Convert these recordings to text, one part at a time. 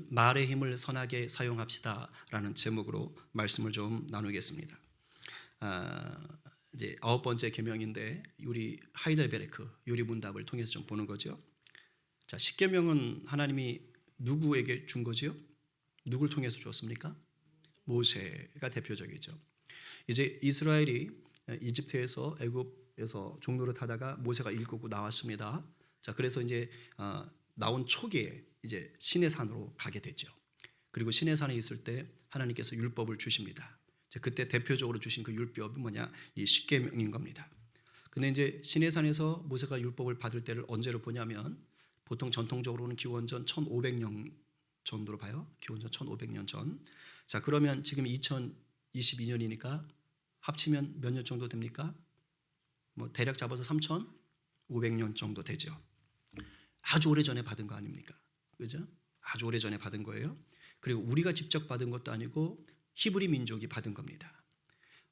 말의 힘을 선하게 사용합시다라는 제목으로 말씀을 좀 나누겠습니다. 이제 9번째 계명인데 우리 하이델베르크 요리문답을 통해서 좀 보는 거죠. 자, 10계명은 하나님이 누구에게 준 거지요? 누굴 통해서 줬습니까? 모세가 대표적이죠. 이제 이스라엘이 이집트에서 애굽에서 종노릇 하다가 모세가 일구고 나왔습니다. 자, 그래서 이제 나온 초기에 이제 시내산으로 가게 되죠. 그리고 시내산에 있을 때 하나님께서 율법을 주십니다. 그때 대표적으로 주신 그 율법이 뭐냐? 이 십계명인 겁니다. 근데 이제 시내산에서 모세가 율법을 받을 때를 언제로 보냐면 보통 전통적으로는 기원전 1500년 정도로 봐요. 기원전 1500년 전. 자, 그러면 지금 2022년이니까 합치면 몇 년 정도 됩니까? 뭐 대략 잡아서 3500년 정도 되죠. 아주 오래전에 받은 거 아닙니까? 그죠? 아주 오래전에 받은 거예요. 그리고 우리가 직접 받은 것도 아니고 히브리 민족이 받은 겁니다.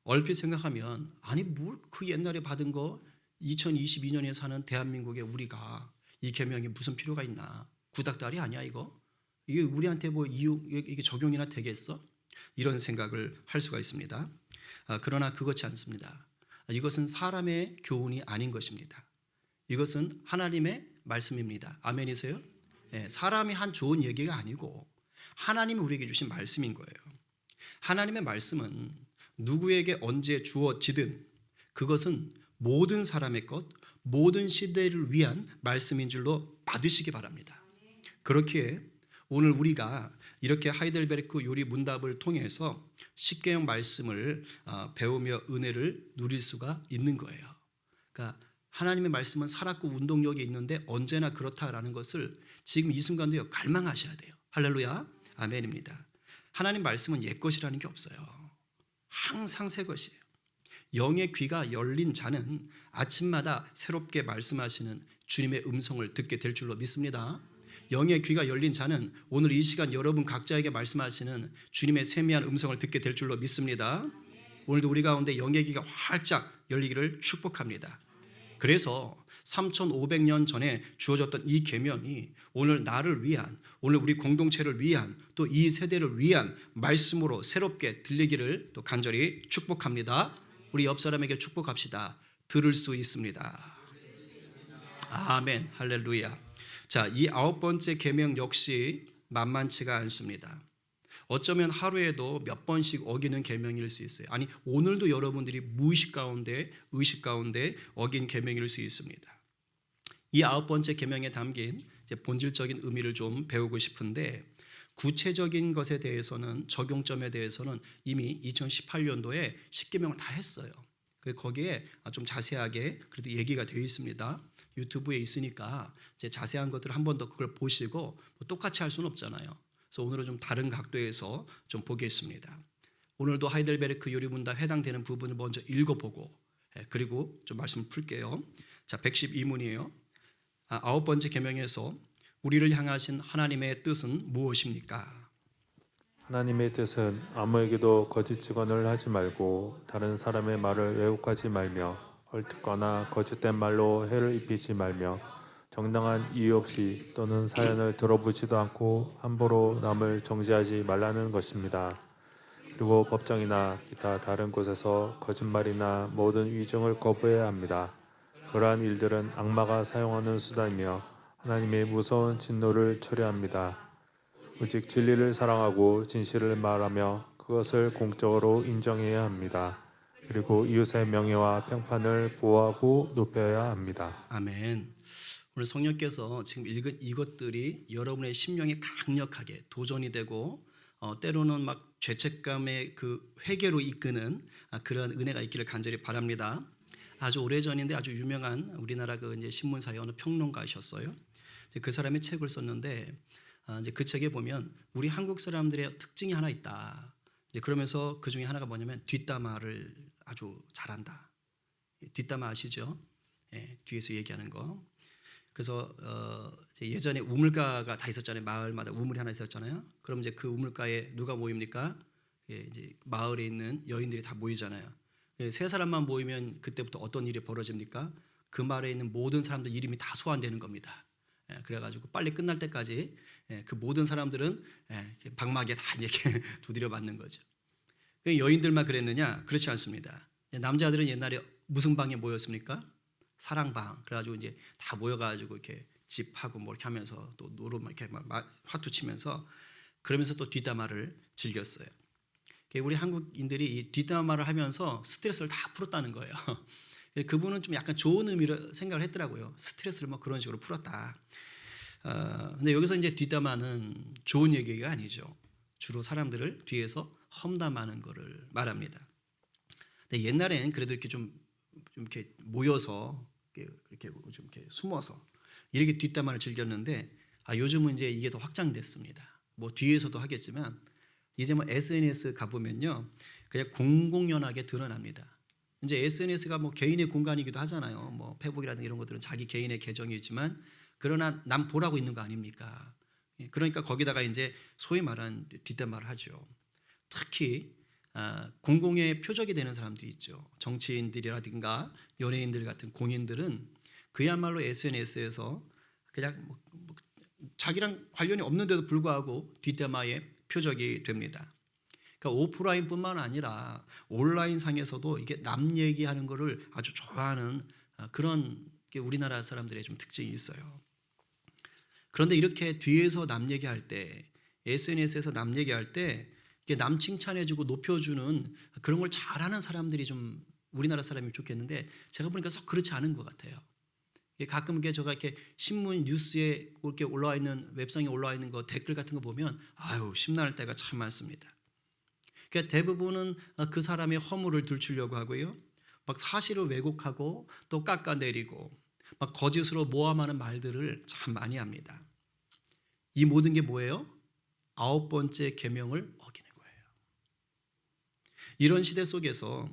얼핏 생각하면 아니 뭘 그 옛날에 받은 거 2022년에 사는 대한민국에 우리가 이 계명이 무슨 필요가 있나? 구닥다리 아니야 이거? 이게 우리한테 뭐 이게 적용이나 되겠어? 이런 생각을 할 수가 있습니다. 그러나 그렇지 않습니다. 이것은 사람의 교훈이 아닌 것입니다. 이것은 하나님의 말씀입니다. 아멘이세요? 네, 사람이 한 좋은 얘기가 아니고 하나님이 우리에게 주신 말씀인 거예요. 하나님의 말씀은 누구에게 언제 주어지든 그것은 모든 사람의 것, 모든 시대를 위한 말씀인 줄로 받으시기 바랍니다. 그렇기에 오늘 우리가 이렇게 하이델베르크 요리 문답을 통해서 십계명 말씀을 배우며 은혜를 누릴 수가 있는 거예요. 그러니까 하나님의 말씀은 살았고 운동력이 있는데 언제나 그렇다라는 것을 지금 이 순간도 갈망하셔야 돼요. 할렐루야, 아멘입니다. 하나님 말씀은 옛 것이라는 게 없어요. 항상 새 것이에요. 영의 귀가 열린 자는 아침마다 새롭게 말씀하시는 주님의 음성을 듣게 될 줄로 믿습니다. 영의 귀가 열린 자는 오늘 이 시간 여러분 각자에게 말씀하시는 주님의 세미한 음성을 듣게 될 줄로 믿습니다. 오늘도 우리 가운데 영의 귀가 활짝 열리기를 축복합니다. 그래서 3500년 전에 주어졌던 이 계명이 오늘 나를 위한, 오늘 우리 공동체를 위한, 또 이 세대를 위한 말씀으로 새롭게 들리기를 또 간절히 축복합니다. 우리 옆 사람에게 축복합시다. 들을 수 있습니다. 아멘, 할렐루야. 자, 이 9번째 계명 역시 만만치가 않습니다. 어쩌면 하루에도 몇 번씩 어기는 계명일 수 있어요. 아니 오늘도 여러분들이 무의식 가운데 의식 가운데 어긴 계명일 수 있습니다. 이 9번째 계명에 담긴 이제 본질적인 의미를 좀 배우고 싶은데 구체적인 것에 대해서는 적용점에 대해서는 이미 2018년도에 10계명을 다 했어요. 거기에 좀 자세하게 그래도 얘기가 되어 있습니다. 유튜브에 있으니까 이제 자세한 것들을 한 번 더 그걸 보시고 똑같이 할 수는 없잖아요. 그래서 오늘은 좀 다른 각도에서 좀 보겠습니다. 오늘도 하이델베르크 요리문답 해당되는 부분을 먼저 읽어보고 그리고 좀 말씀을 풀게요. 자, 112문이에요. 9번째 계명에서 우리를 향하신 하나님의 뜻은 무엇입니까? 하나님의 뜻은 아무에게도 거짓 증언을 하지 말고 다른 사람의 말을 왜곡하지 말며 헐뜯거나 거짓된 말로 해를 입히지 말며 정당한 이유 없이 또는 사연을 들어보지도 않고 함부로 남을 정죄하지 말라는 것입니다. 그리고 법정이나 기타 다른 곳에서 거짓말이나 모든 위증을 거부해야 합니다. 그러한 일들은 악마가 사용하는 수단이며 하나님의 무서운 진노를 초래합니다. 오직 진리를 사랑하고 진실을 말하며 그것을 공적으로 인정해야 합니다. 그리고 이웃의 명예와 평판을 보호하고 높여야 합니다. 아멘. 오늘 성령께서 지금 읽은 이것들이 여러분의 심령에 강력하게 도전이 되고 때로는 막 죄책감의 그 회개로 이끄는 그런 은혜가 있기를 간절히 바랍니다. 아주 오래전인데 아주 유명한 우리나라 그 이제 신문사의 어느 평론가이셨어요. 그 사람이 책을 썼는데 이제 그 책에 보면 우리 한국 사람들의 특징이 하나 있다. 이제 그러면서 그 중에 하나가 뭐냐면 뒷담화를 아주 잘한다. 뒷담화 아시죠? 예, 뒤에서 얘기하는 거. 그래서 예전에 우물가가 다 있었잖아요. 마을마다 우물이 하나 있었잖아요. 그럼 이제 그 우물가에 누가 모입니까? 예, 이제 마을에 있는 여인들이 다 모이잖아요. 예, 세 사람만 모이면 그때부터 어떤 일이 벌어집니까? 그 마을에 있는 모든 사람들 이름이 다 소환되는 겁니다. 그래가지고 빨리 끝날 때까지 그 모든 사람들은 이렇게 방막에 다 이렇게 두드려 맞는 거죠. 그 여인들만 그랬느냐? 그렇지 않습니다. 남자들은 옛날에 무슨 방에 모였습니까? 사랑방. 그래가지고 이제 다 모여가지고 이렇게 집하고 뭐 이렇게 하면서 또 노로 이렇게 막 화투 치면서 그러면서 또 뒷담화를 즐겼어요. 우리 한국인들이 이 뒷담화를 하면서 스트레스를 다 풀었다는 거예요. 그분은 좀 약간 좋은 의미로 생각을 했더라고요. 스트레스를 뭐 그런 식으로 풀었다. 근데 여기서 이제 뒷담화는 좋은 얘기가 아니죠. 주로 사람들을 뒤에서 험담하는 것을 말합니다. 근데 옛날에는 그래도 이렇게 좀 이렇게 모여서 이렇게 좀 이렇게 숨어서 이렇게 뒷담화를 즐겼는데 요즘은 이제 이게 더 확장됐습니다. 뭐 뒤에서도 하겠지만 이제 뭐 SNS 가보면요, 그냥 공공연하게 드러납니다. 이제 SNS가 뭐 개인의 공간이기도 하잖아요. 뭐 페이북이라든가 이런 것들은 자기 개인의 계정이지만 그러나 남 보라고 있는 거 아닙니까? 그러니까 거기다가 이제 소위 말하는 뒷담화를 하죠. 특히 공공의 표적이 되는 사람들이 있죠. 정치인들이라든가 연예인들 같은 공인들은 그야말로 SNS에서 그냥 뭐 자기랑 관련이 없는데도 불구하고 뒷담화의 표적이 됩니다. 그러니까 오프라인뿐만 아니라 온라인 상에서도 이게 남 얘기하는 것을 아주 좋아하는 그런 게 우리나라 사람들의 좀 특징이 있어요. 그런데 이렇게 뒤에서 남 얘기할 때, SNS에서 남 얘기할 때 이게 남 칭찬해주고 높여주는 그런 걸 잘하는 사람들이 좀 우리나라 사람이 좋겠는데 제가 보니까 썩 그렇지 않은 것 같아요. 가끔 제가 이렇게 신문 뉴스에 이렇게 올라와 있는 웹상에 올라와 있는 거 댓글 같은 거 보면 심날 때가 참 많습니다. 그러니까 대부분은 그 사람의 허물을 들추려고 하고요, 막 사실을 왜곡하고 또 깎아내리고 막 거짓으로 모함하는 말들을 참 많이 합니다. 이 모든 게 뭐예요? 9번째 계명을 어기는 거예요. 이런 시대 속에서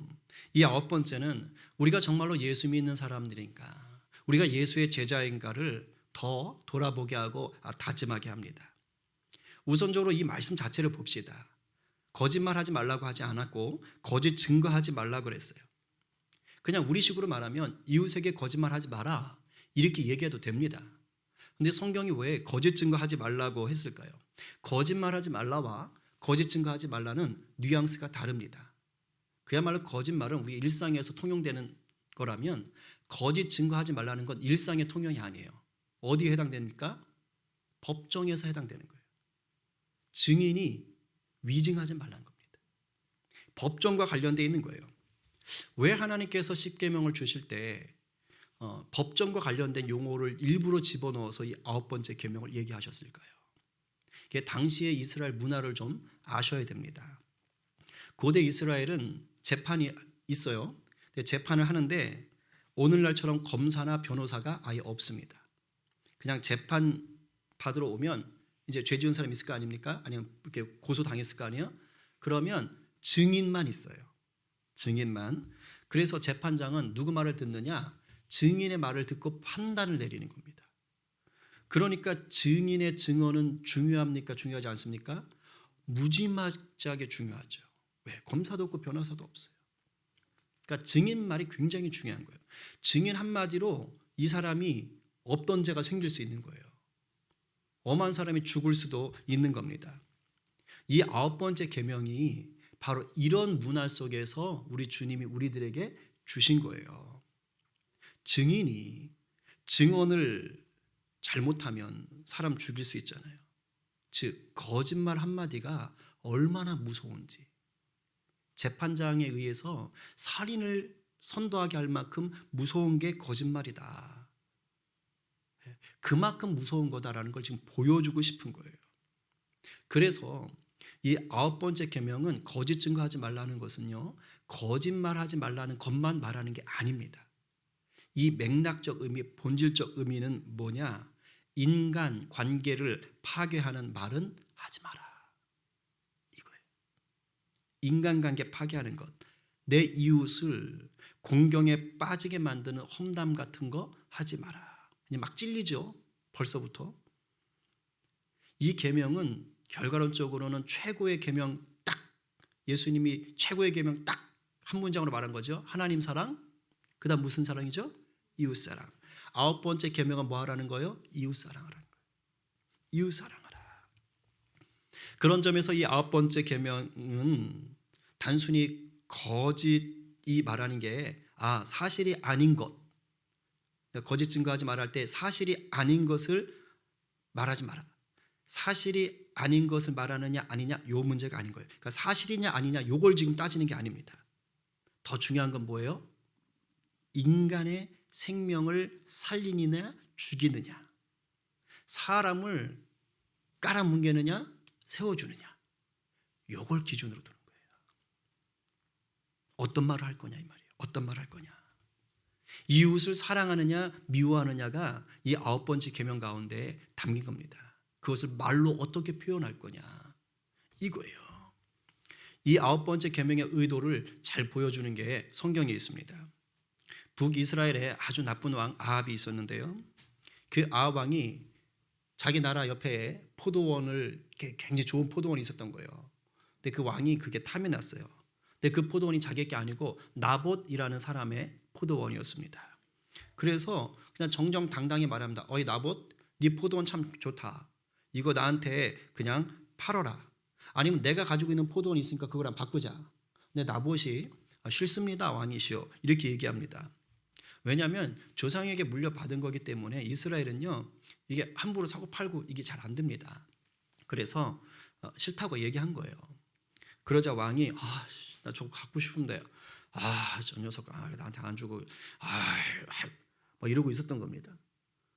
이 9번째는 우리가 정말로 예수 믿는 사람들인가, 우리가 예수의 제자인가를 더 돌아보게 하고 다짐하게 합니다. 우선적으로 이 말씀 자체를 봅시다. 거짓말하지 말라고 하지 않았고 거짓 증거하지 말라고 그랬어요. 그냥 우리식으로 말하면 이웃에게 거짓말하지 마라 이렇게 얘기해도 됩니다. 근데 성경이 왜 거짓 증거하지 말라고 했을까요? 거짓말하지 말라와 거짓 증거하지 말라는 뉘앙스가 다릅니다. 그야말로 거짓말은 우리 일상에서 통용되는 거라면 거짓 증거하지 말라는 건 일상의 통용이 아니에요. 어디에 해당됩니까? 법정에서 해당되는 거예요. 증인이 위증하지 말라는 겁니다. 법정과 관련되어 있는 거예요. 왜 하나님께서 십계명을 주실 때 법정과 관련된 용어를 일부러 집어넣어서 이 9번째 계명을 얘기하셨을까요? 이게 당시의 이스라엘 문화를 좀 아셔야 됩니다. 고대 이스라엘은 재판이 있어요. 재판을 하는데 오늘날처럼 검사나 변호사가 아예 없습니다. 그냥 재판 받으러 오면 이제 죄 지은 사람이 있을 거 아닙니까? 아니면 이렇게 고소당했을 거 아니에요? 그러면 증인만 있어요. 증인만. 그래서 재판장은 누구 말을 듣느냐? 증인의 말을 듣고 판단을 내리는 겁니다. 그러니까 증인의 증언은 중요합니까? 중요하지 않습니까? 무지막지하게 중요하죠. 왜? 검사도 없고 변호사도 없어요. 그러니까 증인 말이 굉장히 중요한 거예요. 증인 한마디로 이 사람이 없던 죄가 생길 수 있는 거예요. 엄한 사람이 죽을 수도 있는 겁니다. 이 9번째 계명이 바로 이런 문화 속에서 우리 주님이 우리들에게 주신 거예요. 증인이 증언을 잘못하면 사람 죽일 수 있잖아요. 즉 거짓말 한마디가 얼마나 무서운지, 재판장에 의해서 살인을 선도하게 할 만큼 무서운 게 거짓말이다. 그만큼 무서운 거다라는 걸 지금 보여주고 싶은 거예요. 그래서 이 9번째 계명은 거짓 증거하지 말라는 것은요, 거짓말하지 말라는 것만 말하는 게 아닙니다. 이 맥락적 의미, 본질적 의미는 뭐냐? 인간 관계를 파괴하는 말은 하지 마라. 이거예요. 인간관계 파괴하는 것, 내 이웃을 공경에 빠지게 만드는 험담 같은 거 하지 마라. 막 찔리죠. 벌써부터. 이 계명은 결과론적으로는 최고의 계명 딱, 예수님이 최고의 계명 딱 한 문장으로 말한 거죠. 하나님 사랑, 그다음 무슨 사랑이죠? 이웃 사랑. 아홉 번째 계명은 뭐 하라는 거예요? 이웃 사랑하라는 거예요. 이웃 사랑하라. 그런 점에서 이 아홉 번째 계명은 단순히 거짓이 말하는 게 사실이 아닌 것, 거짓 증거하지 말할 때 사실이 아닌 것을 말하지 마라. 사실이 아닌 것을 말하느냐 아니냐 요 문제가 아닌 거예요. 그러니까 사실이냐 아니냐 요걸 지금 따지는 게 아닙니다. 더 중요한 건 뭐예요? 인간의 생명을 살리느냐 죽이느냐, 사람을 깔아뭉개느냐 세워주느냐, 요걸 기준으로 두는 거예요. 어떤 말을 할 거냐 이 말이에요. 어떤 말을 할 거냐. 이웃을 사랑하느냐 미워하느냐가 이 아홉 번째 계명 가운데 담긴 겁니다. 그것을 말로 어떻게 표현할 거냐 이거예요. 이 아홉 번째 계명의 의도를 잘 보여주는 게 성경에 있습니다. 북이스라엘에 아주 나쁜 왕 아합이 있었는데요. 그 아합 왕이 자기 나라 옆에 포도원을, 굉장히 좋은 포도원이 있었던 거예요. 근데 그 왕이 그게 탐이 났어요. 근데 그 포도원이 자기 게 아니고 나봇이라는 사람의 포도원이었습니다. 그래서 그냥 정정당당히 말합니다. 어이 나봇, 네 포도원 참 좋다. 이거 나한테 그냥 팔아라. 아니면 내가 가지고 있는 포도원이 있으니까 그거랑 바꾸자. 근데 나봇이 싫습니다 왕이시여 이렇게 얘기합니다. 왜냐하면 조상에게 물려받은 거기 때문에 이스라엘은요 이게 함부로 사고 팔고 이게 잘 안 됩니다. 그래서 싫다고 얘기한 거예요. 그러자 왕이 나 저거 갖고 싶은데 저 녀석 나한테 안 주고 막 이러고 있었던 겁니다.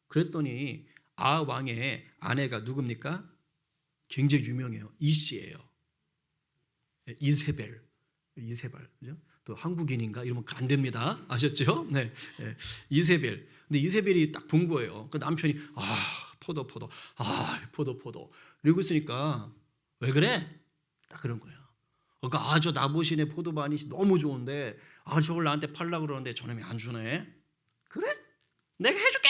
그랬더니 아합 왕의 아내가 누굽니까? 굉장히 유명해요. 이씨예요. 이세벨, 그죠? 또 한국인인가 이러면 안 됩니다. 아셨죠? 네, 이세벨. 근데 이세벨이 딱 본 거예요. 그 남편이 포도, 포도. 이러고 있으니까 왜 그래? 딱 그런 거예요. 그러니까 저 나봇이네 포도밭이 너무 좋은데 저걸 나한테 팔려고 그러는데 저놈이 안 주네. 그래? 내가 해줄게.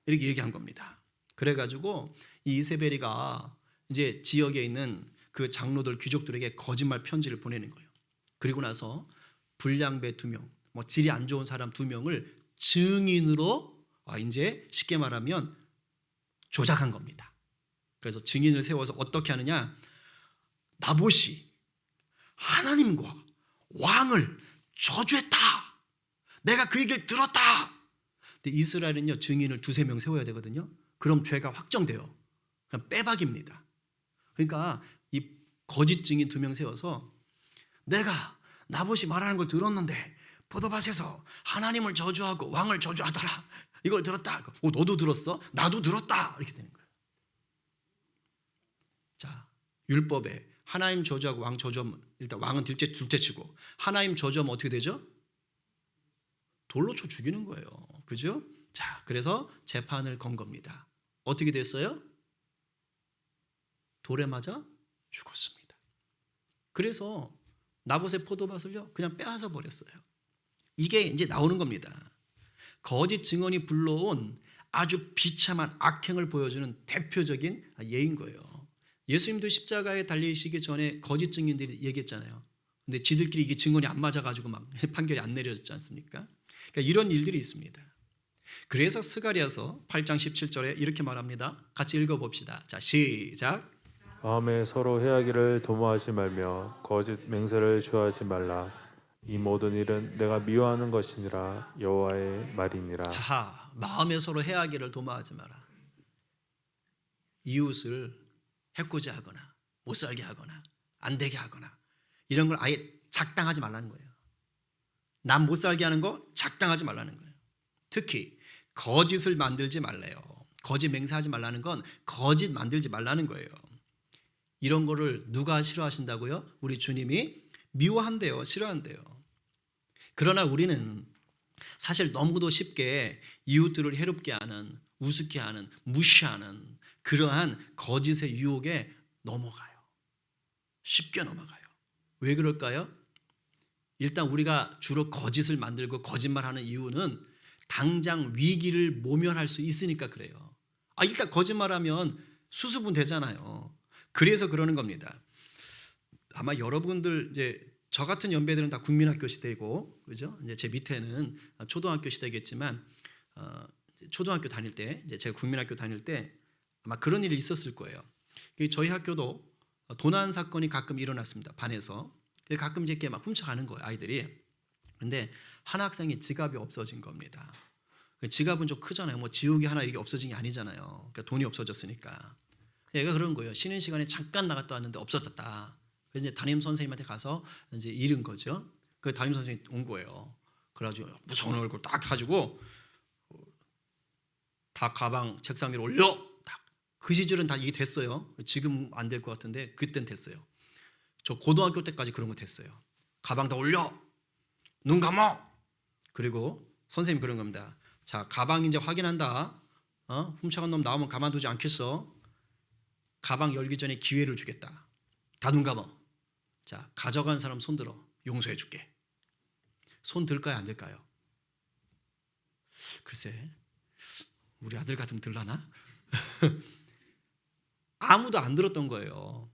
이렇게 얘기한 겁니다. 그래가지고 이 이세벨이가 이제 지역에 있는 그 장로들 귀족들에게 거짓말 편지를 보내는 거예요. 그리고 나서 불량배 2명, 질이 안 좋은 사람 2명을 증인으로 이제 쉽게 말하면 조작한 겁니다. 그래서 증인을 세워서 어떻게 하느냐? 나봇이 하나님과 왕을 저주했다. 내가 그 얘기를 들었다. 근데 이스라엘은요 증인을 2-3명 세워야 되거든요. 그럼 죄가 확정돼요. 그냥 빼박입니다. 그러니까 이 거짓 증인 2명 세워서 내가 나봇이 말하는 걸 들었는데 포도밭에서 하나님을 저주하고 왕을 저주하더라. 이걸 들었다. 너도 들었어? 나도 들었다. 이렇게 되는 거예요. 자, 율법에 하나님 저주하고 왕 저주하면 일단 왕은 둘째치고 하나님 저주하면 어떻게 되죠? 돌로 쳐 죽이는 거예요. 그죠? 자, 그래서 재판을 건 겁니다. 어떻게 됐어요? 돌에 맞아 죽었습니다. 그래서 나봇의 포도밭을요 그냥 빼앗아 버렸어요. 이게 이제 나오는 겁니다. 거짓 증언이 불러온 아주 비참한 악행을 보여주는 대표적인 예인 거예요. 예수님도 십자가에 달리시기 전에 거짓 증인들이 얘기했잖아요. 근데 지들끼리 이게 증언이 안 맞아가지고 막 판결이 안 내려졌지 않습니까? 그러니까 이런 일들이 있습니다. 그래서 스가랴서 8장 17절에 이렇게 말합니다. 같이 읽어봅시다. 자, 시작. 마음에 서로 해하기를 도모하지 말며 거짓 맹세를 좋아하지 말라. 이 모든 일은 내가 미워하는 것이니라. 여호와의 말이니라. 마음에 서로 해하기를 도모하지 마라. 이웃을 해코지 하거나 못 살게 하거나 안 되게 하거나 이런 걸 아예 작당하지 말라는 거예요. 남 못 살게 하는 거 작당하지 말라는 거예요. 특히 거짓을 만들지 말래요. 거짓 맹세하지 말라는 건 거짓 만들지 말라는 거예요. 이런 거를 누가 싫어하신다고요? 우리 주님이 미워한대요. 싫어한대요. 그러나 우리는 사실 너무도 쉽게 이웃들을 해롭게 하는, 우습게 하는, 무시하는 그러한 거짓의 유혹에 넘어가요. 쉽게 넘어가요. 왜 그럴까요? 일단 우리가 주로 거짓을 만들고 거짓말하는 이유는 당장 위기를 모면할 수 있으니까 그래요. 일단 거짓말하면 수습은 되잖아요. 그래서 그러는 겁니다. 아마 여러분들 이제 저 같은 연배들은 다 국민학교 시대고, 그죠? 이제 제 밑에는 초등학교 시대겠지만 초등학교 다닐 때, 이제 제가 국민학교 다닐 때 아마 그런 일이 있었을 거예요. 저희 학교도 도난 사건이 가끔 일어났습니다. 반에서 가끔 이제 이렇게 막 훔쳐가는 거예요, 아이들이. 근데 한 학생이 지갑이 없어진 겁니다. 지갑은 좀 크잖아요. 뭐 지우개 하나 이게 없어진 게 아니잖아요. 그러니까 돈이 없어졌으니까. 얘가 그런 거예요. 쉬는 시간에 잠깐 나갔다 왔는데 없어졌다. 그래서 이제 담임 선생님한테 가서 이제 잃은 거죠. 그 담임 선생님이 온 거예요. 그래가지고 무서운 얼굴 딱 가지고 다 가방 책상 위로 올려. 그 시절은 다 이게 됐어요. 지금 안 될 것 같은데 그땐 됐어요. 저 고등학교 때까지 그런 거 됐어요. 가방 다 올려. 눈 감어. 그리고 선생님 그런 겁니다. 자, 가방 이제 확인한다. 훔쳐간 놈 나오면 가만두지 않겠어. 가방 열기 전에 기회를 주겠다. 다 눈 감어. 자, 가져간 사람 손 들어. 용서해 줄게. 손 들까요, 안 들까요? 글쎄, 우리 아들 같으면 들라나? 아무도 안 들었던 거예요.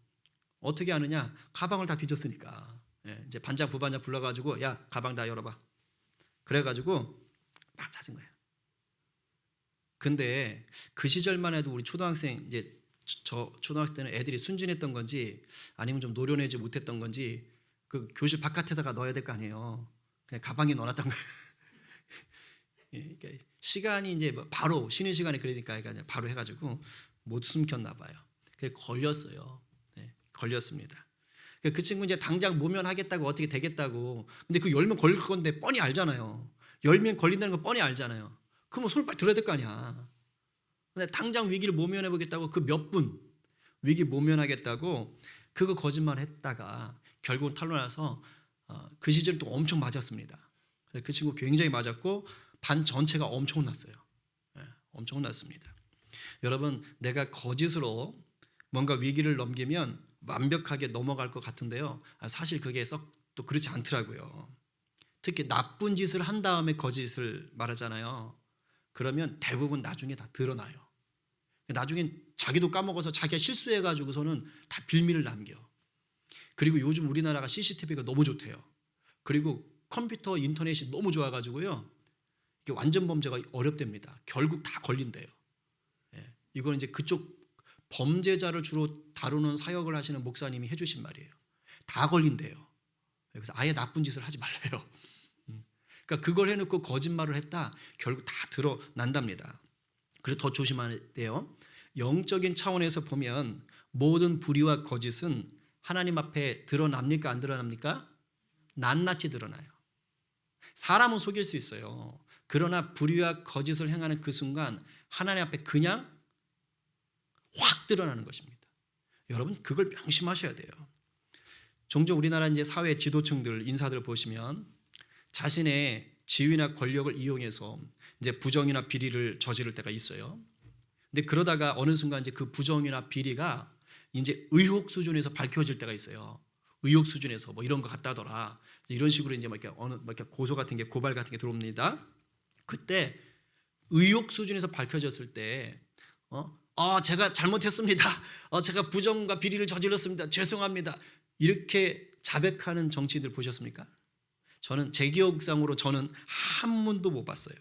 어떻게 하느냐? 가방을 다 뒤졌으니까. 이제 반장 부반장 불러가지고 야, 가방 다 열어봐. 그래가지고 막 찾은 거예요. 근데 그 시절만 해도 우리 초등학생, 이제 저 초등학생 때는 애들이 순진했던 건지 아니면 좀 노련해지 못했던 건지 그 교실 바깥에다가 넣어야 될 거 아니에요. 그냥 가방에 넣어놨던 거예요. 그러니까 시간이 이제 바로 쉬는 시간에 그러니까 바로 해가지고 못 숨겼나 봐요. 그게 걸렸어요. 걸렸습니다. 그 친구 이제 당장 모면하겠다고 어떻게 되겠다고. 근데 그 열면 걸릴 건데 뻔히 알잖아요. 열면 걸린다는 거 뻔히 알잖아요. 그러면 손을 빨리 들어야 될 거 아니야. 근데 당장 위기를 모면해 보겠다고 그 몇 분 위기 모면하겠다고 그거 거짓말 했다가 결국 탄로나서 그 시절에 또 엄청 맞았습니다. 그 친구 굉장히 맞았고 반 전체가 엄청 혼났어요. 엄청 혼났습니다. 여러분, 내가 거짓으로 뭔가 위기를 넘기면 완벽하게 넘어갈 것 같은데요. 사실 그게 썩 또 그렇지 않더라고요. 특히 나쁜 짓을 한 다음에 거짓을 말하잖아요. 그러면 대부분 나중에 다 드러나요. 나중엔 자기도 까먹어서 자기가 실수해가지고서는 다 빌미를 남겨. 그리고 요즘 우리나라가 CCTV가 너무 좋대요. 그리고 컴퓨터, 인터넷이 너무 좋아가지고요. 이게 완전 범죄가 어렵답니다. 결국 다 걸린대요. 이건 이제 그쪽 범죄자를 주로 다루는 사역을 하시는 목사님이 해주신 말이에요. 다 걸린대요. 그래서 아예 나쁜 짓을 하지 말래요. 그러니까 그걸 해놓고 거짓말을 했다. 결국 다 드러난답니다. 그래서 더 조심해야 돼요. 영적인 차원에서 보면 모든 불의와 거짓은 하나님 앞에 드러납니까? 안 드러납니까? 낱낱이 드러나요. 사람은 속일 수 있어요. 그러나 불의와 거짓을 행하는 그 순간 하나님 앞에 그냥 확 드러나는 것입니다. 여러분, 그걸 명심하셔야 돼요. 종종 우리나라 이제 사회 지도층들, 인사들 보시면 자신의 지위나 권력을 이용해서 이제 부정이나 비리를 저지를 때가 있어요. 근데 그러다가 어느 순간 이제 그 부정이나 비리가 이제 의혹 수준에서 밝혀질 때가 있어요. 의혹 수준에서 뭐 이런 거 같다더라. 이런 식으로 이제 막 이렇게 고소 같은 게, 고발 같은 게 들어옵니다. 그때 의혹 수준에서 밝혀졌을 때, 제가 잘못했습니다. 제가 부정과 비리를 저질렀습니다. 죄송합니다. 이렇게 자백하는 정치인들 보셨습니까? 저는 제 기억상으로 저는 한 번도 못 봤어요.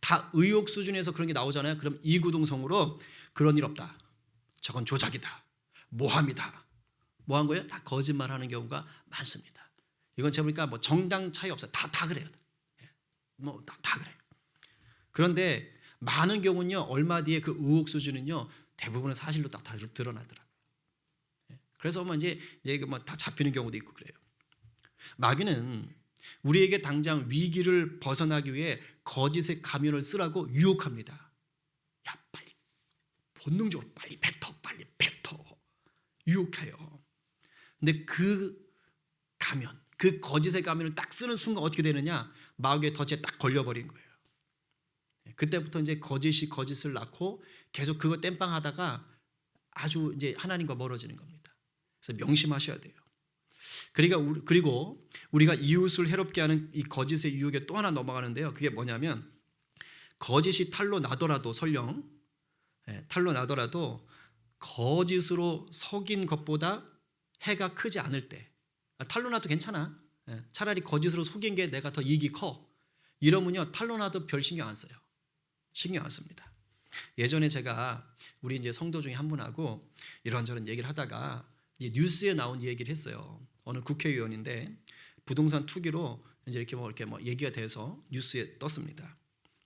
다 의혹 수준에서 그런 게 나오잖아요. 그럼 이구동성으로 그런 일 없다. 저건 조작이다. 모함이다. 뭐 한 거예요? 다 거짓말하는 경우가 많습니다. 이건 제가 보니까 뭐 정당 차이 없어요. 다 그래요. 뭐 다 그래요. 그런데 많은 경우는요, 얼마 뒤에 그 의혹 수준은요, 대부분은 사실로 다 드러나더라고요. 그래서 뭐 이제 뭐 다 잡히는 경우도 있고 그래요. 마귀는 우리에게 당장 위기를 벗어나기 위해 거짓의 가면을 쓰라고 유혹합니다. 야, 빨리 본능적으로 빨리 뱉어 유혹해요. 근데 그 가면, 그 거짓의 가면을 딱 쓰는 순간 어떻게 되느냐? 마귀의 덫에 딱 걸려버린 거예요. 그때부터 이제 거짓이 거짓을 낳고 계속 그거 땜빵하다가 아주 이제 하나님과 멀어지는 겁니다. 그래서 명심하셔야 돼요. 그리고 우리가 이웃을 해롭게 하는 이 거짓의 유혹에 또 하나 넘어가는데요. 그게 뭐냐면 거짓이 탈로 나더라도 설령 탈로 나더라도 거짓으로 속인 것보다 해가 크지 않을 때, 탈로 나도 괜찮아. 차라리 거짓으로 속인 게 내가 더 이익이 커. 이러면요 탈로 나도 별 신경 안 써요. 신경 안 씁니다. 예전에 제가 우리 이제 성도 중에 한 분하고 이런저런 얘기를 하다가 이제 뉴스에 나온 얘기를 했어요. 어느 국회의원인데 부동산 투기로 이제 이렇게 뭐 얘기가 돼서 뉴스에 떴습니다.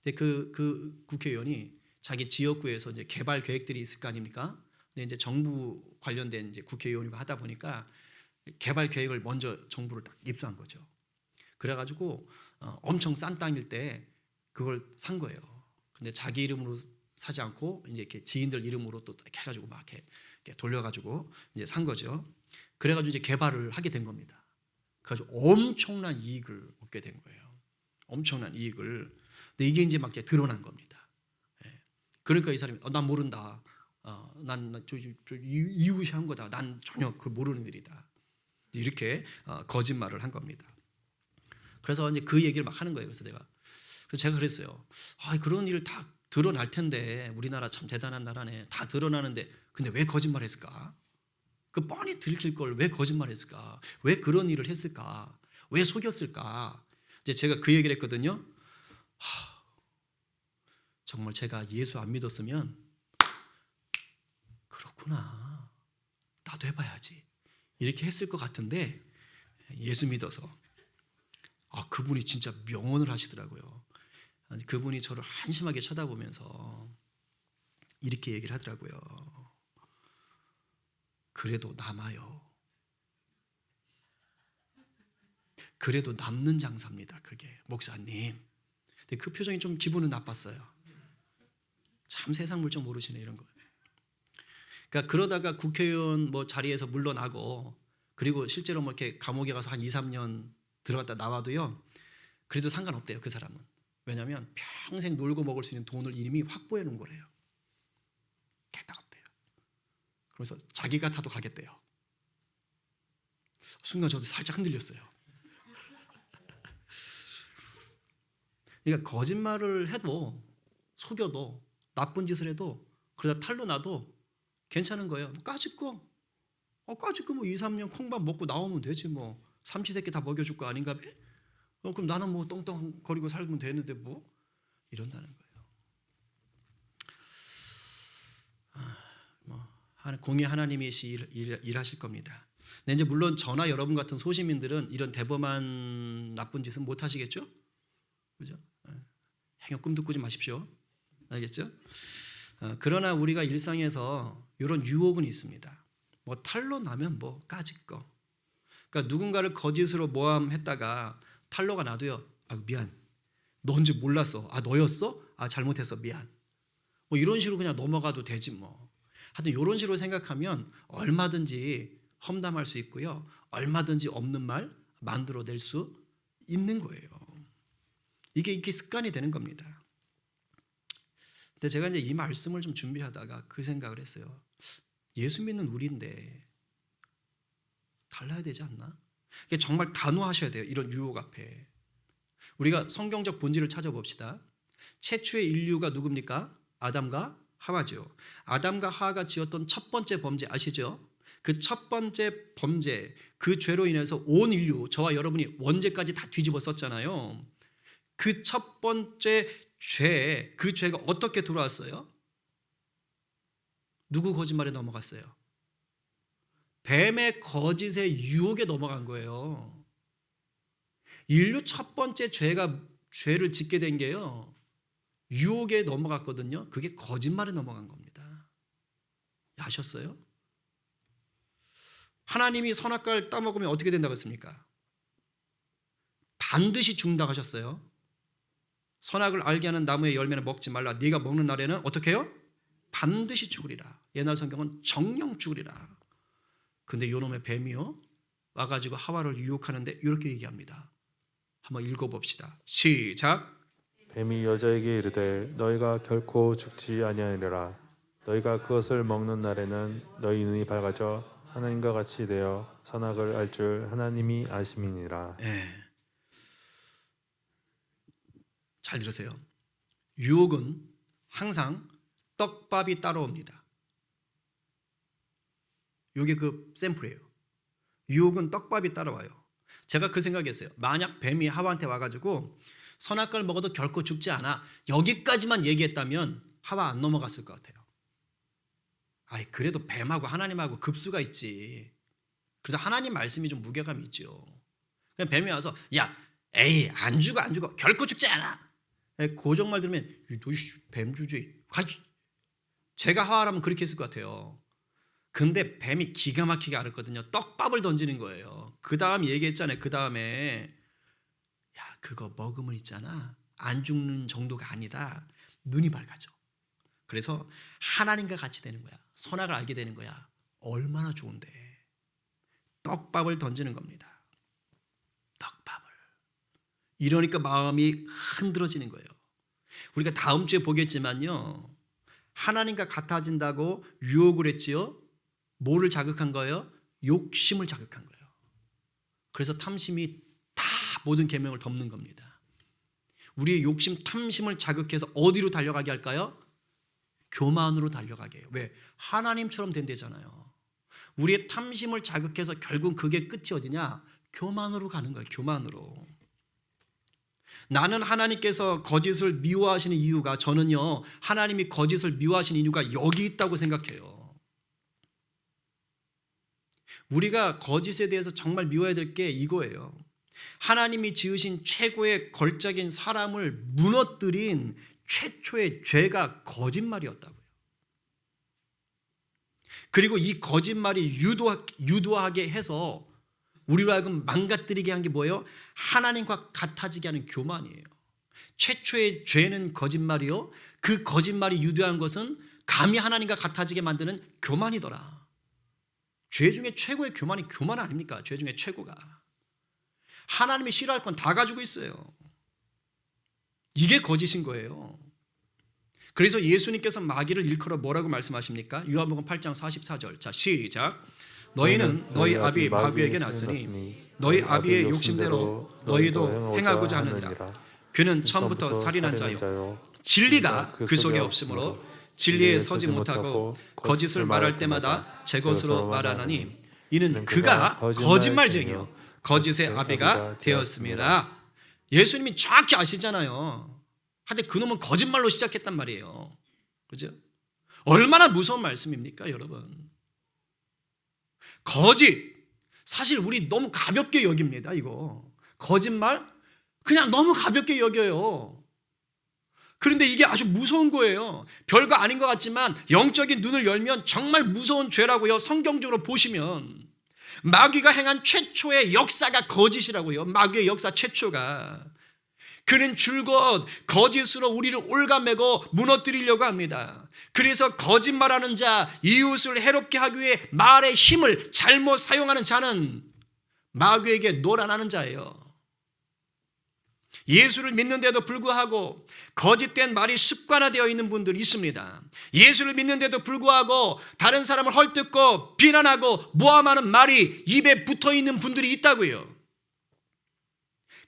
근데 그 국회의원이 자기 지역구에서 이제 개발 계획들이 있을 거 아닙니까? 근데 이제 정부 관련된 이제 국회의원이고 하다 보니까 개발 계획을 먼저 정부를 딱 입수한 거죠. 그래가지고 엄청 싼 땅일 때 그걸 산 거예요. 근데 자기 이름으로 사지 않고 이제 이렇게 지인들 이름으로 또 이렇게 해가지고 막 이렇게 돌려가지고 이제 산 거죠. 그래가지고 이제 개발을 하게 된 겁니다. 그래가지고 엄청난 이익을 얻게 된 거예요. 엄청난 이익을. 근데 이게 이제 막 이렇게 드러난 겁니다. 예. 그러니까 이 사람이 난 모른다. 난 이웃이 한 거다. 난 전혀 그 모르는 일이다. 이렇게 거짓말을 한 겁니다. 그래서 이제 그 얘기를 막 하는 거예요. 그래서 제가 그랬어요. 그런 일을 다 드러날 텐데 우리나라 참 대단한 나라네. 다 드러나는데 근데 왜 거짓말했을까? 그 뻔히 들킬 걸 왜 거짓말했을까? 왜 그런 일을 했을까? 왜 속였을까? 이제 제가 그 얘기를 했거든요. 정말 제가 예수 안 믿었으면 그렇구나. 나도 해봐야지. 이렇게 했을 것 같은데 예수 믿어서 그분이 진짜 명언을 하시더라고요. 그분이 저를 한심하게 쳐다보면서 이렇게 얘기를 하더라고요. 그래도 남아요. 그래도 남는 장사입니다. 그게 목사님. 근데 그 표정이 좀 기분은 나빴어요. 참 세상 물정 모르시네 이런 거. 그러니까 그러다가 국회의원 뭐 자리에서 물러나고 그리고 실제로 뭐 이렇게 감옥에 가서 한 2, 3년 들어갔다 나와도요. 그래도 상관없대요. 그 사람은. 왜냐하면 평생 놀고 먹을 수 있는 돈을 이미 확보해 놓은 거래요. 개딱없대요. 그래서 자기가 타도 가겠대요. 순간 저도 살짝 흔들렸어요. 그러니까 거짓말을 해도 속여도 나쁜 짓을 해도 그러다 탈로 나도 괜찮은 거예요. 까짓 거 뭐 2, 3년 콩밥 먹고 나오면 되지 뭐. 삼시세끼 다 먹여줄 거 아닌가 봐. 그럼 나는 뭐 떵떵거리고 살면 되는데 뭐 이런다는 거예요. 공의 하나님이시 일하실 겁니다. 근데 이제 물론 저나 여러분 같은 소시민들은 이런 대범한 나쁜 짓은 못 하시겠죠? 그죠? 행여 꿈도 꾸지 마십시오. 알겠죠? 그러나 우리가 일상에서 이런 유혹은 있습니다. 뭐 탈로 나면 뭐 까짓 거. 그러니까 누군가를 거짓으로 모함했다가 탈로가 나도요. 미안. 넌지 몰랐어. 너였어? 잘못했어. 미안. 뭐 이런 식으로 그냥 넘어가도 되지 뭐. 하여튼 이런 식으로 생각하면 얼마든지 험담할 수 있고요. 얼마든지 없는 말 만들어낼 수 있는 거예요. 이게 습관이 되는 겁니다. 근데 제가 이제 이 말씀을 좀 준비하다가 그 생각을 했어요. 예수 믿는 우리인데 달라야 되지 않나? 이게 정말 단호하셔야 돼요. 이런 유혹 앞에. 우리가 성경적 본질을 찾아봅시다. 최초의 인류가 누굽니까? 아담과 하와죠. 아담과 하와가 지었던 첫 번째 범죄 아시죠? 그 첫 번째 범죄, 그 죄로 인해서 온 인류, 저와 여러분이 원죄까지 다 뒤집어 썼잖아요. 그 첫 번째 죄, 그 죄가 어떻게 들어왔어요? 누구 거짓말에 넘어갔어요? 뱀의 거짓의 유혹에 넘어간 거예요. 인류 첫 번째 죄를 짓게 된 게요. 유혹에 넘어갔거든요. 그게 거짓말에 넘어간 겁니다. 아셨어요? 하나님이 선악과를 따먹으면 어떻게 된다고 했습니까? 반드시 죽는다고 하셨어요. 선악을 알게 하는 나무의 열매는 먹지 말라. 네가 먹는 날에는 어떻게 해요? 반드시 죽으리라. 옛날 성경은 정령 죽으리라. 근데 요놈의 뱀이요 와가지고 하와를 유혹하는데 이렇게 얘기합니다. 한번 읽어봅시다. 시작. 뱀이 여자에게 이르되 너희가 결코 죽지 아니하리라. 너희가 그것을 먹는 날에는 너희 눈이 밝아져 하나님과 같이 되어 선악을 알 줄 하나님이 아심이니라. 잘 들으세요. 유혹은 항상 떡밥이 따라옵니다. 이게 그 샘플이에요. 유혹은 떡밥이 따라와요. 제가 그 생각했어요. 만약 뱀이 하와한테 와가지고 선악과를 먹어도 결코 죽지 않아. 여기까지만 얘기했다면 하와 안 넘어갔을 것 같아요. 아이, 그래도 뱀하고 하나님하고 급수가 있지. 그래서 하나님 말씀이 좀 무게감이 있죠. 그냥 뱀이 와서 야, 에이, 안 죽어 안 죽어, 결코 죽지 않아. 그 정말 들으면 너 뱀 주제. 제가 하와라면 그렇게 했을 것 같아요. 근데 뱀이 기가 막히게 알았거든요. 떡밥을 던지는 거예요. 그 다음 얘기했잖아요. 그 다음에 야, 그거 먹으면 있잖아, 안 죽는 정도가 아니라 눈이 밝아져. 그래서 하나님과 같이 되는 거야. 선악을 알게 되는 거야. 얼마나 좋은데. 떡밥을 던지는 겁니다. 떡밥을. 이러니까 마음이 흔들어지는 거예요. 우리가 다음 주에 보겠지만요, 하나님과 같아진다고 유혹을 했지요. 뭐를 자극한 거예요? 욕심을 자극한 거예요. 그래서 탐심이 다 모든 계명을 덮는 겁니다. 우리의 욕심, 탐심을 자극해서 어디로 달려가게 할까요? 교만으로 달려가게 해요. 왜? 하나님처럼 된대잖아요. 우리의 탐심을 자극해서 결국 그게 끝이 어디냐? 교만으로 가는 거예요. 교만으로. 나는 하나님께서 거짓을 미워하시는 이유가, 저는요, 하나님이 거짓을 미워하시는 이유가 여기 있다고 생각해요. 우리가 거짓에 대해서 정말 미워해야 될 게 이거예요. 하나님이 지으신 최고의 걸작인 사람을 무너뜨린 최초의 죄가 거짓말이었다고요. 그리고 이 거짓말이 유도하게 해서 우리로 하여금 망가뜨리게 한 게 뭐예요? 하나님과 같아지게 하는 교만이에요. 최초의 죄는 거짓말이요, 그 거짓말이 유도한 것은 감히 하나님과 같아지게 만드는 교만이더라. 죄 중에 최고의 교만이 교만 아닙니까? 죄 중에 최고가. 하나님이 싫어할 건 다 가지고 있어요. 이게 거짓인 거예요. 그래서 예수님께서 마귀를 일컬어 뭐라고 말씀하십니까? 요한복음 8장 44절. 자, 시작. 너희는 너희 아비 마귀에게 났으니 너희 아비의 욕심대로 너희도 행하고자 하느니라. 그는 처음부터 살인한 자요, 진리가 그 속에 없으므로 진리에 서지 못하고 거짓을 말할 때마다 제 것으로 말하나니 이는 그가 거짓말쟁이요 거짓의 아비가 되었습니다. 예수님이 정확히 아시잖아요. 근데 그놈은 거짓말로 시작했단 말이에요. 그죠? 얼마나 무서운 말씀입니까, 여러분? 거짓. 사실 우리 너무 가볍게 여깁니다, 이거. 거짓말? 그냥 너무 가볍게 여겨요. 그런데 이게 아주 무서운 거예요. 별거 아닌 것 같지만 영적인 눈을 열면 정말 무서운 죄라고요. 성경적으로 보시면 마귀가 행한 최초의 역사가 거짓이라고요. 마귀의 역사 최초가. 그는 줄곧 거짓으로 우리를 올가매고 무너뜨리려고 합니다. 그래서 거짓말하는 자, 이웃을 해롭게 하기 위해 말의 힘을 잘못 사용하는 자는 마귀에게 노란하는 자예요. 예수를 믿는데도 불구하고 거짓된 말이 습관화되어 있는 분들이 있습니다. 예수를 믿는데도 불구하고 다른 사람을 헐뜯고 비난하고 모함하는 말이 입에 붙어있는 분들이 있다고요.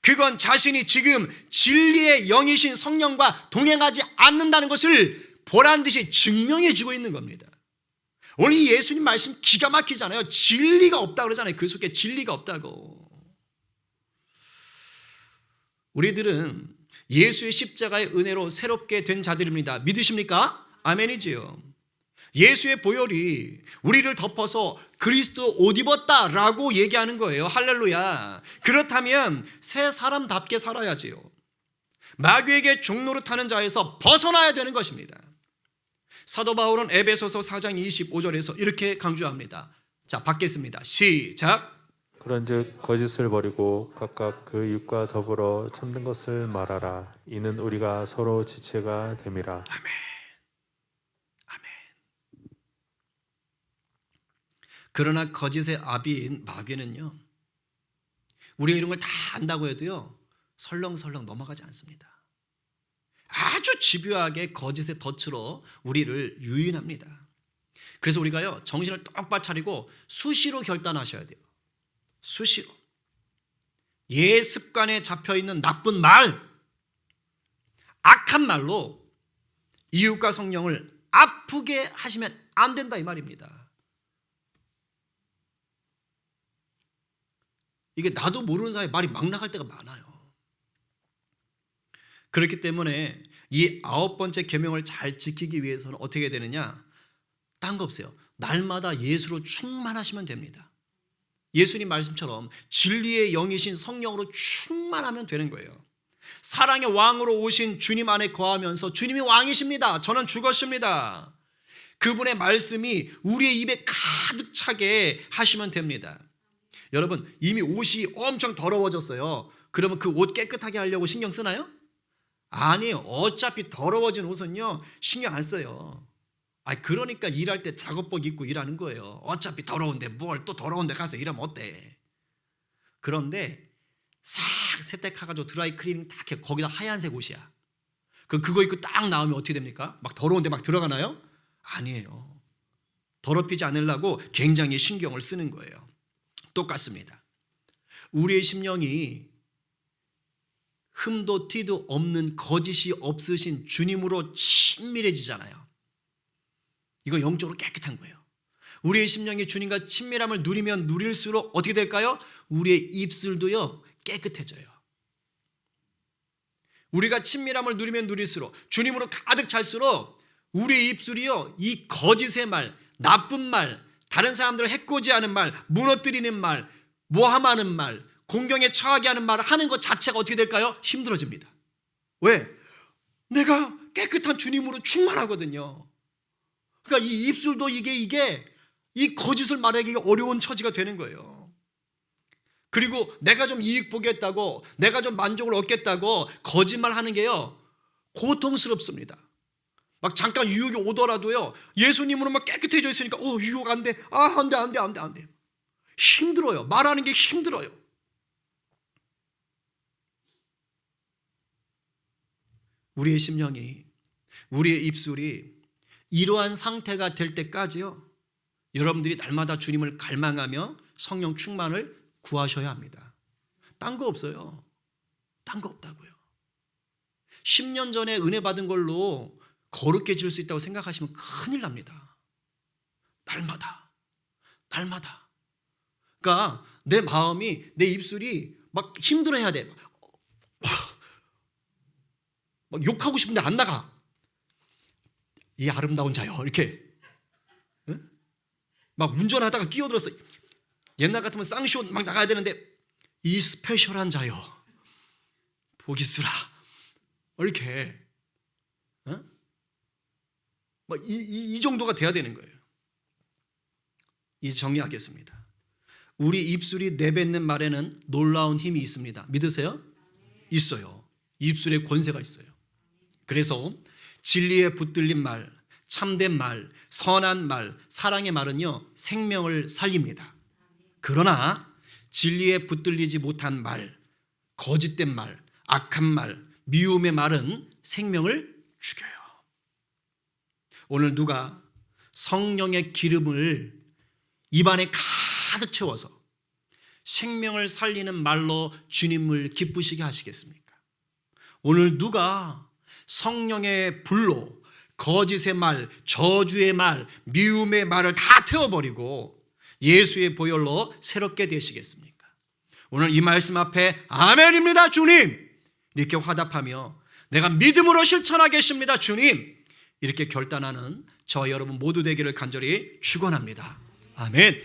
그건 자신이 지금 진리의 영이신 성령과 동행하지 않는다는 것을 보란듯이 증명해 주고 있는 겁니다. 오늘 이 예수님 말씀 기가 막히잖아요. 진리가 없다고 그러잖아요. 그 속에 진리가 없다고. 우리들은 예수의 십자가의 은혜로 새롭게 된 자들입니다. 믿으십니까? 아멘이지요. 예수의 보혈이 우리를 덮어서 그리스도 옷 입었다라고 얘기하는 거예요. 할렐루야. 그렇다면 새 사람답게 살아야지요. 마귀에게 종노릇하는 자에서 벗어나야 되는 것입니다. 사도 바울은 에베소서 4장 25절에서 이렇게 강조합니다. 자, 받겠습니다. 시작. 그런즉 거짓을 버리고 각각 그 이웃과 더불어 참된 것을 말하라. 이는 우리가 서로 지체가 됨이라. 아멘. 아멘. 그러나 거짓의 아비인 마귀는요, 우리가 이런 걸 다 안다고 해도요, 설렁설렁 넘어가지 않습니다. 아주 집요하게 거짓의 덫으로 우리를 유인합니다. 그래서 우리가요, 정신을 똑바로 차리고 수시로 결단하셔야 돼요. 수시로. 습관에 잡혀있는 나쁜 말, 악한 말로 이웃과 성령을 아프게 하시면 안 된다, 이 말입니다. 이게 나도 모르는 사이에 말이 막 나갈 때가 많아요. 그렇기 때문에 이 9번째 계명을 잘 지키기 위해서는 어떻게 해야 되느냐? 딴 거 없어요. 날마다 예수로 충만하시면 됩니다. 예수님 말씀처럼 진리의 영이신 성령으로 충만하면 되는 거예요. 사랑의 왕으로 오신 주님 안에 거하면서 주님이 왕이십니다. 저는 죽었습니다. 그분의 말씀이 우리의 입에 가득 차게 하시면 됩니다. 여러분, 이미 옷이 엄청 더러워졌어요. 그러면 그 옷 깨끗하게 하려고 신경 쓰나요? 아니에요. 어차피 더러워진 옷은요, 신경 안 써요. 그러니까 일할 때 작업복 입고 일하는 거예요. 어차피 더러운데 뭘 또 더러운 데 가서 일하면 어때? 그런데 싹 세탁해가지고 드라이 클리닝 딱 해. 거기다 하얀색 옷이야. 그거 입고 딱 나오면 어떻게 됩니까? 막 더러운데 막 들어가나요? 아니에요. 더럽히지 않으려고 굉장히 신경을 쓰는 거예요. 똑같습니다. 우리의 심령이 흠도 티도 없는 거짓이 없으신 주님으로 친밀해지잖아요. 이거 영적으로 깨끗한 거예요. 우리의 심령이 주님과 친밀함을 누리면 누릴수록 어떻게 될까요? 우리의 입술도요, 깨끗해져요. 우리가 친밀함을 누리면 누릴수록, 주님으로 가득 찰수록 우리의 입술이요, 이 거짓의 말, 나쁜 말, 다른 사람들을 해코지하는 말, 무너뜨리는 말, 모함하는 말, 공경에 처하게 하는 말을 하는 것 자체가 어떻게 될까요? 힘들어집니다. 왜? 내가 깨끗한 주님으로 충만하거든요. 그러니까 이 입술도 이게 이 거짓을 말하기 어려운 처지가 되는 거예요. 그리고 내가 좀 이익 보겠다고, 내가 좀 만족을 얻겠다고 거짓말 하는 게요, 고통스럽습니다. 막 잠깐 유혹이 오더라도요, 예수님으로 막 깨끗해져 있으니까 유혹 안 돼. 안 돼. 힘들어요. 말하는 게 힘들어요. 우리의 심령이, 우리의 입술이 이러한 상태가 될 때까지요, 여러분들이 날마다 주님을 갈망하며 성령 충만을 구하셔야 합니다. 딴 거 없어요. 딴 거 없다고요. 10년 전에 은혜 받은 걸로 거룩해 질 수 있다고 생각하시면 큰일 납니다. 날마다. 그러니까 내 마음이, 내 입술이 막 힘들어해야 돼. 막 욕하고 싶은데 안 나가. 이 아름다운 자요, 이렇게. 응? 막 운전하다가 끼어들었어. 옛날 같으면 쌍쇼 막 나가야 되는데, 이 스페셜한 자요, 보기 쓰라, 이렇게. 응? 막 이 정도가 돼야 되는 거예요. 이제 정리하겠습니다. 우리 입술이 내뱉는 말에는 놀라운 힘이 있습니다. 믿으세요? 있어요. 입술에 권세가 있어요. 그래서 진리에 붙들린 말, 참된 말, 선한 말, 사랑의 말은요, 생명을 살립니다. 그러나 진리에 붙들리지 못한 말, 거짓된 말, 악한 말, 미움의 말은 생명을 죽여요. 오늘 누가 성령의 기름을 입안에 가득 채워서 생명을 살리는 말로 주님을 기쁘시게 하시겠습니까? 오늘 누가 성령의 불로 거짓의 말, 저주의 말, 미움의 말을 다 태워버리고 예수의 보혈로 새롭게 되시겠습니까? 오늘 이 말씀 앞에 아멘입니다 주님, 이렇게 화답하며 내가 믿음으로 실천하겠습니다 주님, 이렇게 결단하는 저와 여러분 모두 되기를 간절히 축원합니다. 아멘.